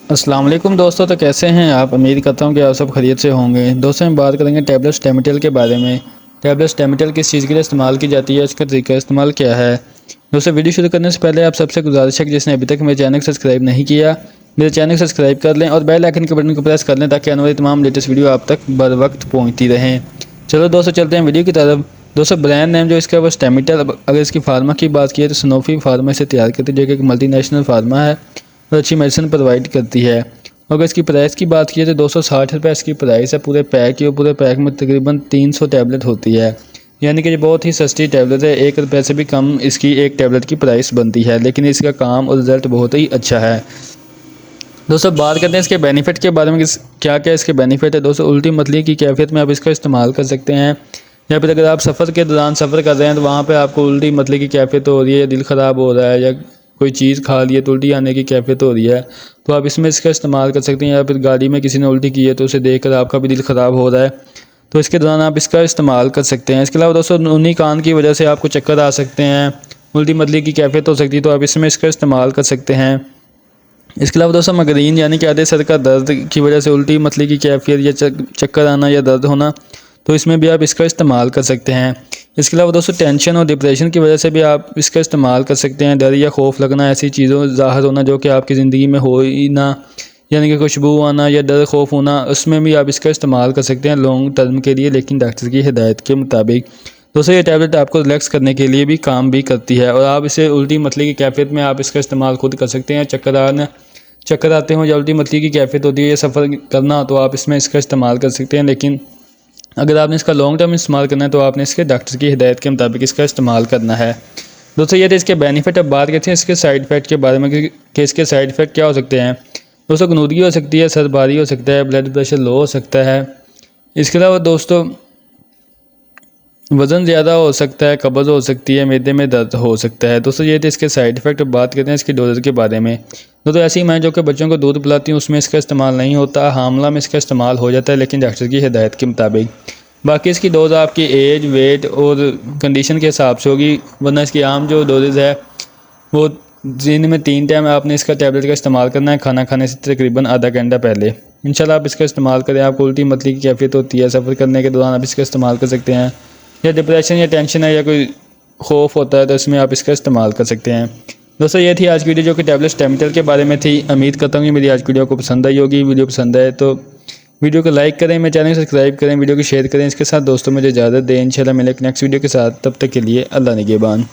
अस्सलाम वालेकुम दोस्तों, तो कैसे हैं आप। उम्मीद करता हूं कि आप सब खैरियत से होंगे। दोस्तों हम बात करेंगे टैबलेट स्टेमिटल के बारे में। टैबलेट स्टेमिटल किस चीज़ के लिए इस्तेमाल की जाती है, इसका तरीका इस्तेमाल क्या है। दोस्तों वीडियो शुरू करने से पहले आप सबसे गुजारिश है कि जिसने अभी तक मेरे चैनल को सब्सक्राइब नहीं किया, मेरे चैनल को सब्सक्राइब कर लें और बेल आइकन के बटन को प्रेस कर लें ताकि आने वाली तमाम लेटेस्ट वीडियो आप तक बर वक्त पहुँचती रहें। चलो दोस्तों चलते हैं वीडियो की तरफ। दोस्तों ब्रांड नेम जो इसका वो स्टेमिटल। अगर इसकी फार्मा की बात की तो सनोफी फार्मा इसे तैयार करती है, जो कि एक मल्टीनेशनल फार्मा है और अच्छी मेडिसिन प्रोवाइड करती है। अगर इसकी प्राइस की बात की तो 260 रुपये इसकी प्राइस है पूरे पैक की, और पूरे पैक में तकरीबन 300 टैबलेट होती है, यानी कि ये बहुत ही सस्ती टैबलेट है। 1 रुपये से भी कम इसकी एक टैबलेट की प्राइस बनती है, लेकिन इसका काम और रिज़ल्ट बहुत ही अच्छा है। दोस्तों बात करते हैं इसके बेनिफिट के बारे में, क्या क्या इसके बेनिफिट है। दोस्तों उल्टी मतली की कैफियत में आप इसका इस्तेमाल कर सकते हैं, या फिर अगर आप सफ़र के दौरान सफ़र कर रहे हैं तो वहाँ पे आपको उल्टी मतली की कैफियत हो रही है, दिल ख़राब हो रहा है, या कोई चीज़ खा ली है तो उल्टी आने की कैफियत हो रही है, तो आप इसमें इसका इस्तेमाल कर सकते हैं। या फिर गाड़ी में किसी ने उल्टी की है तो उसे देखकर आपका भी दिल ख़राब हो रहा है, तो इसके दौरान आप इसका इस्तेमाल कर सकते हैं। इसके अलावा दोस्तों उन्हीं कान की वजह से आपको चक्कर आ सकते हैं, उल्टी मतली की कैफियत हो सकती है, तो आप इसमें इसका इस्तेमाल कर सकते हैं। इसके अलावा दोस्तों माइग्रेन यानी कि आधे सर का दर्द की वजह से उल्टी मतली की कैफियत या चक्कर आना या दर्द होना, तो इसमें भी आप इसका इस्तेमाल कर सकते हैं। इसके अलावा दोस्तों टेंशन और डिप्रेशन की वजह से भी आप इसका इस्तेमाल कर सकते हैं। डर या खौफ लगना, ऐसी चीज़ों ज़ाहिर होना जो कि आपकी ज़िंदगी में हो ही ना, यानी कि खुशबू आना या डर खौफ होना, उसमें भी आप इसका इस्तेमाल कर सकते हैं लॉन्ग टर्म के लिए, लेकिन डॉक्टर की हिदायत के मुताबिक। दोस्तों ये टैबलेट आपको रिलैक्स करने के लिए भी काम भी करती है, और आप इसे उल्टी मतली की कैफियत में आप इसका इस्तेमाल खुद कर सकते हैं। चक्कर आते हो या उल्टी मतली की कैफियत होती है या सफ़र करना, तो आप इसमें इसका इस्तेमाल कर सकते हैं। लेकिन अगर आपने इसका लॉन्ग टर्म इस्तेमाल करना है तो आपने इसके डॉक्टर की हिदायत के मुताबिक इसका इस्तेमाल करना है। दोस्तों ये थे इसके बेनिफिट। अब बात करते हैं इसके साइड इफ़ेक्ट के बारे में कि इसके साइड इफ़ेक्ट क्या हो सकते हैं। दोस्तों गनूदगी हो सकती है, सर भारी हो सकता है, ब्लड प्रेशर लो हो सकता है। इसके अलावा दोस्तों वज़न ज़्यादा हो सकता है, कब्ज़ हो सकती है, मैदे में दर्द हो सकता है। दोस्तों ये थे इसके साइड इफ़ेक्ट। अब बात करते हैं इसकी डोज के बारे में। दोस्तों ऐसी मैं जो कि बच्चों को दूध पिलाती हूँ उसमें इसका इस्तेमाल नहीं होता, हामला में इसका इस्तेमाल हो जाता है, लेकिन डॉक्टर की हिदायत के मुताबिक। बाकी इसकी डोज़ आपकी एज, वेट और कंडीशन के हिसाब से होगी, वरना इसकी आम जो डोजेज़ है वो दिन में 3 टाइम आपने इसका टैबलेट का इस्तेमाल करना है, खाना खाने से तकरीबन आधा घंटा पहले। इंशाल्लाह आप इसका इस्तेमाल करें। आपको उल्टी मतली की कैफियत होती है, सफ़र करने के दौरान आप इसका इस्तेमाल कर सकते हैं, या डिप्रेशन या टेंशन है या कोई खौफ होता है तो इसमें आप इसका इस्तेमाल कर सकते हैं। दोस्तों ये थी आज की वीडियो जो कि टैबलेट स्टेमिटल के बारे में थी। उम्मीद करता हूँ कि मेरी आज की वीडियो को पसंद आई होगी। वीडियो पसंद आए तो वीडियो को लाइक करें, मेरे चैनल को सब्सक्राइब करें, वीडियो को शेयर करें। इसके साथ दोस्तों मुझे इजाज़त दें। इंशाल्लाह मिलेंगे नेक्स्ट वीडियो के साथ, तब तक के लिए अल्लाह निगहबान।